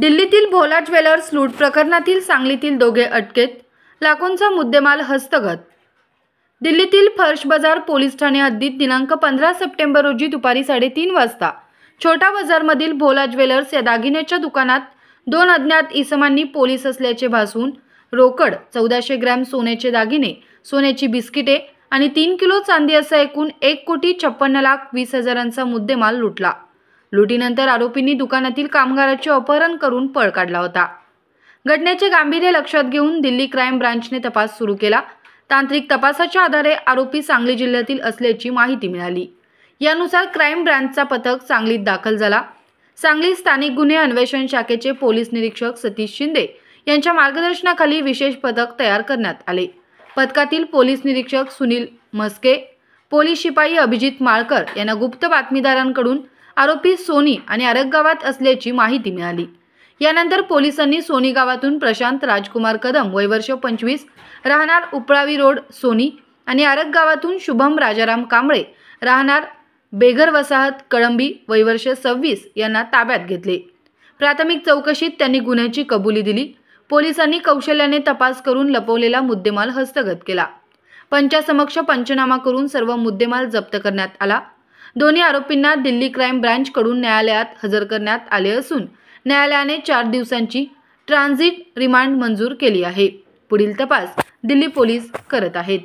दिल्लीतील भोला ज्वेलर्स लूट प्रकरणातील सांगलीतील दोघे अटकेत, लाखोंचा मुद्देमाल हस्तगत। दिल्लीतील फर्श बाजार पोलीस ठाणे हद्दीत दिनांक 15 सप्टेंबर रोजी दुपारी 3:30 वाजता छोटा बाजारमधील भोला ज्वेलर्स या दागिन्याच्या दुकानात दोन अज्ञात इसमांनी पोलीस असल्याचे भासवून रोकड, 1400 ग्रॅम सोन्याचे दागिने, सोन्याची बिस्किटे आणि 3 किलो चांदी असा एकूण 1,56,20,000चा मुद्देमाल लुटला। लुटीनंतर आरोपींनी दुकानातील कामगाराचे अपहरण करून पळ काढला होता। घटनेचे गांभीर्य लक्षात घेऊन दिल्ली क्राईम ब्रांचने तपास सुरू केला। तांत्रिक तपासाच्या आधारे आरोपी सांगली जिल्ह्यातील असल्याची माहिती मिळाली। यानुसार क्राईम ब्रांचचा पथक सांगलीत दाखल झाला। सांगली स्थानिक गुन्हे अन्वेषण शाखेचे पोलीस निरीक्षक सतीश शिंदे यांच्या मार्गदर्शनाखाली विशेष पथक तयार करण्यात आले। पथकातील पोलीस निरीक्षक सुनील मस्के, पोलीस शिपाई अभिजित माळकर यांना गुप्त बातमीदारांकडून आरोपी सोनी आणि आरग गावात असल्याची माहिती मिळाली। यानंतर पोलिसांनी सोनी गावातून प्रशांत राजकुमार कदम वय वर्ष 25 राहणार उपळावी रोड सोनी आणि आरग गावातून शुभम राजाराम कांबळे राहणार बेघर वसाहत कळंबी वय वर्ष 26 यांना ताब्यात घेतले। प्राथमिक चौकशीत त्यांनी गुन्ह्याची कबुली दिली। पोलिसांनी कौशल्याने तपास करून लपवलेला मुद्देमाल हस्तगत केला। पंचासमक्ष पंचनामा करून सर्व मुद्देमाल जप्त करण्यात आला। दोन्ही आरोपींना दिल्ली क्राईम ब्रांच कडून न्यायालयात हजर करण्यात आले असून न्यायालयाने 4 दिवसांची ट्रान्झिट रिमांड मंजूर केली आहे। पुढील तपास दिल्ली पोलीस करत आहेत।